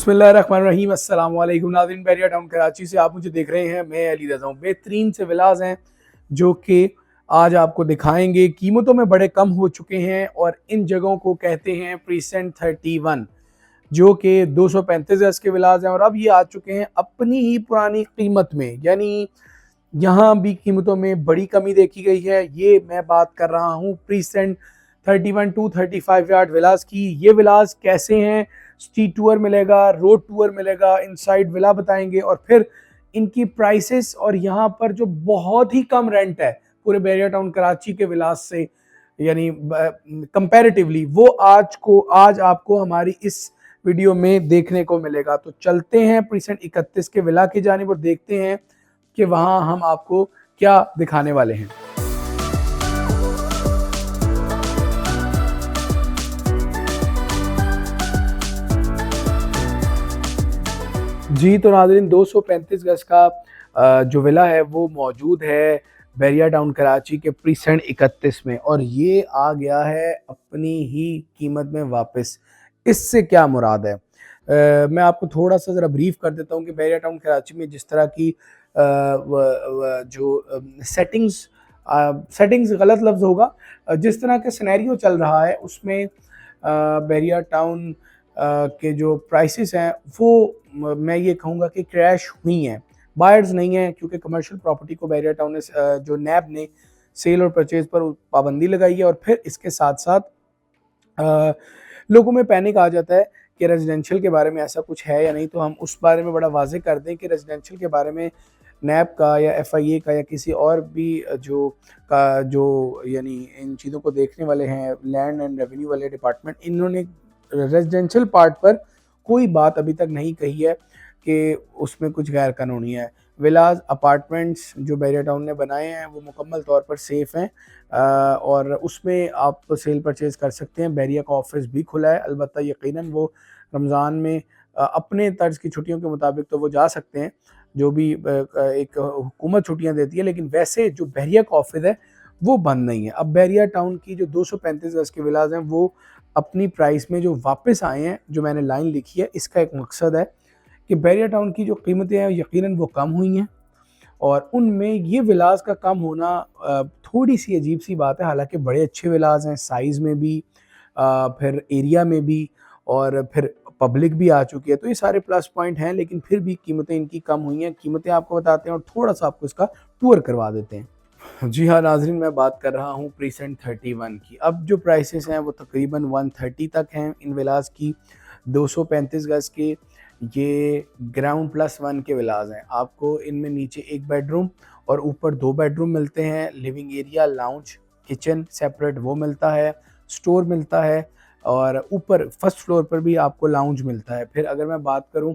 बिस्मिल्लाहिर्रहमानिर्रहीम। अस्सलाम वालेकुम नाज़रीन, बैरिया टाउन कराची से आप मुझे देख रहे हैं। मैं अली रज़ा हूँ। बेहतरीन से विलाज हैं जो कि आज आपको दिखाएंगे। कीमतों में बड़े कम हो चुके हैं और इन जगहों को कहते हैं प्रीसेंट 31, जो कि 235 गज के विलाज हैं और अब ये आ चुके हैं अपनी ही पुरानी कीमत में, यानी यहाँ भी कीमतों में बड़ी कमी देखी गई है। ये मैं बात कर रहा हूँ प्रीसेंट 31 टू 35 यार्ड विलास की। ये विलास कैसे हैं, स्ट्रीट टूर मिलेगा, रोड टूर मिलेगा, इनसाइड विला बताएंगे और फिर इनकी प्राइसेस और यहाँ पर जो बहुत ही कम रेंट है पूरे बैरिया टाउन कराची के विलास से, यानी कंपैरेटिवली, वो आज आपको हमारी इस वीडियो में देखने को मिलेगा। तो चलते हैं प्रीसेंट 31 के विला की जानिब और देखते हैं कि वहाँ हम आपको क्या दिखाने वाले हैं। जी तो नाज़रीन, 235 गज का जो विला है वो मौजूद है बैरिया टाउन कराची के प्रीसेंट 31 में और ये आ गया है अपनी ही कीमत में वापस। इससे क्या मुराद है, मैं आपको थोड़ा सा ज़रा ब्रीफ कर देता हूँ कि बैरिया टाउन कराची में जिस तरह की जो सेटिंग्स गलत लफ्ज़ होगा, जिस तरह का सिनेरियो चल रहा है उसमें बैरिया टाउन के जो प्राइसेस हैं वो मैं ये कहूँगा कि क्रैश हुई हैं, बायर्स नहीं हैं, क्योंकि कमर्शियल प्रॉपर्टी को बैरिया टाउन ने जो नैब ने सेल और परचेज पर पाबंदी लगाई है और फिर इसके साथ साथ लोगों में पैनिक आ जाता है कि रेजिडेंशियल के बारे में ऐसा कुछ है या नहीं। तो हम उस बारे में बड़ा वाज़ेह कर दें कि रेजिडेंशियल के बारे में नैब का या FIA का या किसी और भी जो यानी इन चीज़ों को देखने वाले हैं, लैंड एंड रेवेन्यू वाले डिपार्टमेंट, इन्होंने रेजिडेंशियल पार्ट पर कोई बात अभी तक नहीं कही है कि उसमें कुछ गैर कानूनी है। विलाज अपार्टमेंट्स जो बैरिया टाउन ने बनाए हैं वो मुकम्मल तौर पर सेफ़ हैं और उसमें आप सेल परचेज़ कर सकते हैं। बैरिया का ऑफिस भी खुला है, अलबत्ता यकीनन वो रमज़ान में अपने तर्ज की छुट्टियों के मुताबिक तो वो जा सकते हैं, जो भी एक हुकूमत छुट्टियां देती है, लेकिन वैसे जो बैरिया का ऑफिस है वो बंद नहीं है। अब बैरिया टाउन की जो 235 गज के विलाज हैं वो अपनी प्राइस में जो वापस आए हैं, जो मैंने लाइन लिखी है, इसका एक मकसद है कि बैरिया टाउन की जो कीमतें हैं यकीनन वो कम हुई हैं और उनमें ये विलास का कम होना थोड़ी सी अजीब सी बात है। हालांकि बड़े अच्छे विलास हैं, साइज़ में भी, फिर एरिया में भी और फिर पब्लिक भी आ चुकी है, तो ये सारे प्लस पॉइंट हैं, लेकिन फिर भी कीमतें इनकी कम हुई हैं। कीमतें आपको बताते हैं और थोड़ा सा आपको इसका टूर करवा देते हैं। जी हाँ नाजरीन, मैं बात कर रहा हूँ प्रीसेंट 31 की। अब जो प्राइसेस हैं वो तकरीबन 130 तक हैं इन विलास की। 235 गज के ये ग्राउंड +1 के विलास हैं। आपको इनमें नीचे एक बेडरूम और ऊपर 2 बेडरूम मिलते हैं। Living area, lounge, kitchen separate वो मिलता है, स्टोर मिलता है और ऊपर फर्स्ट फ्लोर पर भी आपको लाउंज मिलता है। फिर अगर मैं बात करूँ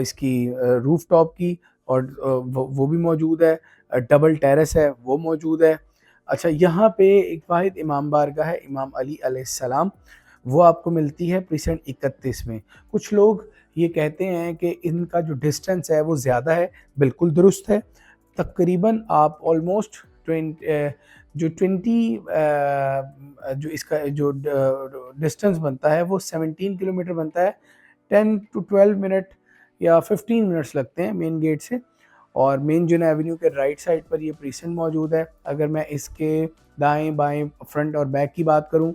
इसकी रूफ टॉप की, और वो भी मौजूद है। डबल टेरेस है वो मौजूद है। अच्छा, यहाँ पे एक वाहिद इमाम बारगाह है, इमाम अली अलैहिस्सलाम, वो आपको मिलती है प्रीसेंट 31 में। कुछ लोग ये कहते हैं कि इनका जो डिस्टेंस है वो ज़्यादा है, बिल्कुल दुरुस्त है। तकरीबन आप ऑलमोस्ट 20 जो इसका जो डिस्टेंस बनता है वो 17 किलोमीटर बनता है। 10 to 12 मिनट या 15 मिनट्स लगते हैं मेन गेट से, और मेन जिन एवेन्यू के राइट साइड पर ये प्रीसेंट मौजूद है। अगर मैं इसके दाएं बाएं, फ्रंट और बैक की बात करूं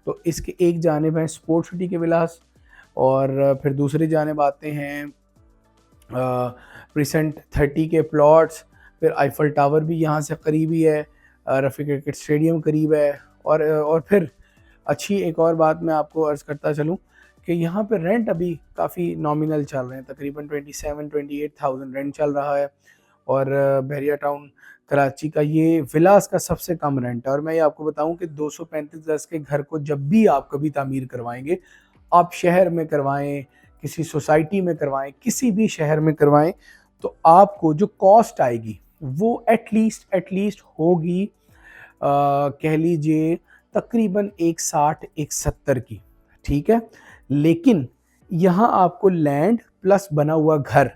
तो इसके एक जानिब है स्पोर्ट सिटी के विलास और फिर दूसरी जानिब आते हैं प्रीसेंट 30 के प्लॉट्स। फिर आईफल टावर भी यहाँ से करीब ही है, रफ़ी क्रिकेट स्टेडियम करीब है और फिर अच्छी एक और बात मैं आपको अर्ज़ करता चलूँ कि यहाँ पे रेंट अभी काफ़ी नॉमिनल चल रहे हैं, तकरीबन 27-28,000 रेंट चल रहा है और बैरिया टाउन कराची का ये विलास का सबसे कम रेंट है। और मैं ये आपको बताऊं कि 235 गज के घर को जब भी आप कभी तामीर करवाएंगे, आप शहर में करवाएं, किसी सोसाइटी में करवाएं, किसी भी शहर में करवाएं, तो आपको जो कॉस्ट आएगी वो एटलीस्ट होगी कह लीजिए तकरीबन 160-170 की, ठीक है। लेकिन यहाँ आपको लैंड प्लस बना हुआ घर,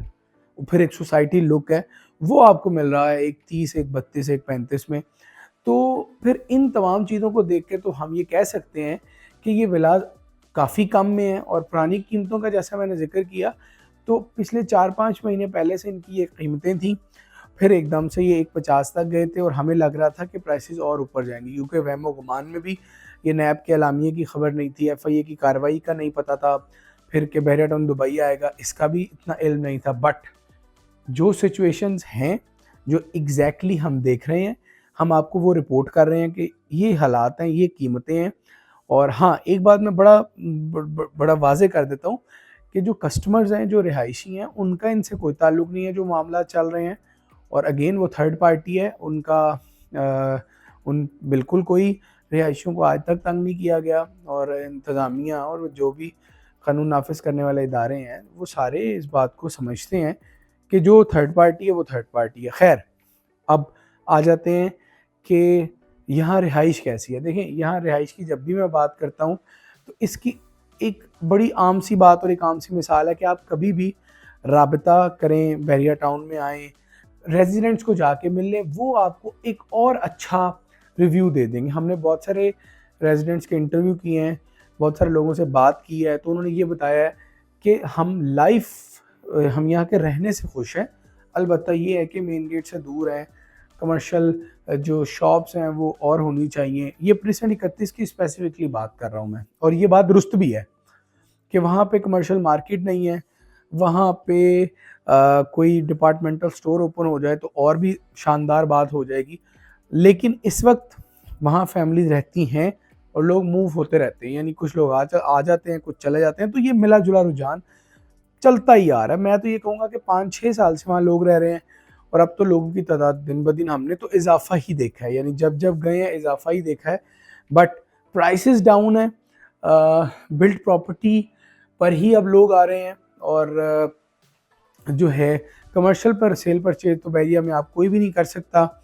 फिर एक सोसाइटी लुक है, वो आपको मिल रहा है 130, 132, 135 में। तो फिर इन तमाम चीज़ों को देख के तो हम ये कह सकते हैं कि ये विला काफ़ी कम में है। और पुरानी कीमतों का जैसा मैंने जिक्र किया, तो पिछले 4-5 महीने पहले से इनकी ये कीमतें थी, फिर एकदम से ये 150 तक गए थे और हमें लग रहा था कि प्राइसेस और ऊपर जाएंगी, क्योंकि वहमो गुमान में भी ये नैब के अलामिये की खबर नहीं थी, FIA की कार्रवाई का नहीं पता था, फिर के बहरिया टाउन दुबई आएगा इसका भी इतना इल्म नहीं था। बट जो सिचुएशंस हैं, जो एग्जैक्टली हम देख रहे हैं, हम आपको वो रिपोर्ट कर रहे हैं कि ये हालात हैं, ये कीमतें हैं। और हाँ, एक बात मैं बड़ा वाज़े कर देता हूँ कि जो कस्टमर्स हैं, जो रिहायशी हैं, उनका इनसे कोई ताल्लुक़ नहीं है जो मामला चल रहे हैं। और अगेन वो थर्ड पार्टी है, उनका उन बिल्कुल कोई रिहायशियों को आज तक तंग नहीं किया गया। और इंतज़ामिया और जो भी कानून नाफिज करने वाले इदारे हैं, वो सारे इस बात को समझते हैं कि जो थर्ड पार्टी है वो थर्ड पार्टी है। खैर, अब आ जाते हैं कि यहाँ रिहाइश कैसी है। देखें, यहाँ रिहाइश की जब भी मैं बात करता हूँ तो इसकी एक बड़ी आम सी बात और एक आम सी मिसाल है कि आप कभी भी राबता करें, बहरिया टाउन में आएँ, रेजिडेंट्स को जाके मिल लें, वो आपको एक और अच्छा रिव्यू दे देंगे। हमने बहुत सारे रेजिडेंट्स के इंटरव्यू किए हैं, बहुत सारे लोगों से बात की है, तो उन्होंने ये बताया है कि हम यहाँ के रहने से खुश हैं। अलबत्ता ये है कि मेन गेट से दूर है, कमर्शियल जो शॉप्स हैं वो और होनी चाहिए। ये प्रीसेंट 31 की स्पेसिफिकली बात कर रहा हूँ मैं, और ये बात दुरुस्त भी है कि वहाँ पे कमर्शियल मार्केट नहीं है, वहाँ पे कोई डिपार्टमेंटल स्टोर ओपन हो जाए तो और भी शानदार बात हो जाएगी। लेकिन इस वक्त वहाँ फैमिलीज रहती हैं और लोग मूव होते रहते हैं, यानी कुछ लोग आ जाते हैं, कुछ चले जाते हैं, तो ये मिला जुला रुझान चलता ही आ रहा है। मैं तो ये कहूँगा कि 5-6 साल से वहाँ लोग रह रहे हैं, और अब तो लोगों की तादाद दिन ब दिन हमने तो इजाफा ही देखा है, यानी जब जब गए हैं इजाफा ही देखा है। बट प्राइसेस डाउन है, बिल्ट प्रॉपर्टी पर ही अब लोग आ रहे हैं। और जो है कमर्शियल पर सेल परचेज तो बहरिया में आप कोई भी नहीं कर सकता,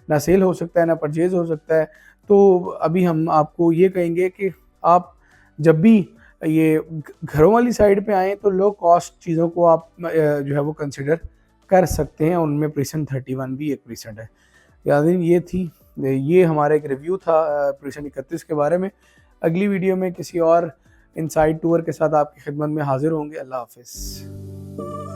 ना सेल हो सकता है ना परचेज हो सकता है। तो अभी हम आपको ये कहेंगे कि आप जब भी ये घरों वाली साइड पे आएँ तो लो कॉस्ट चीज़ों को आप जो है वो कंसिडर कर सकते हैं। उनमें प्रीसेंट 31 भी एक प्रीसेंट है। यानी ये हमारा एक रिव्यू था प्रीसेंट 31 के बारे में। अगली वीडियो में किसी और इनसाइड टूर के साथ आपकी खिदमत में हाजिर होंगे। अल्लाह हाफिज़।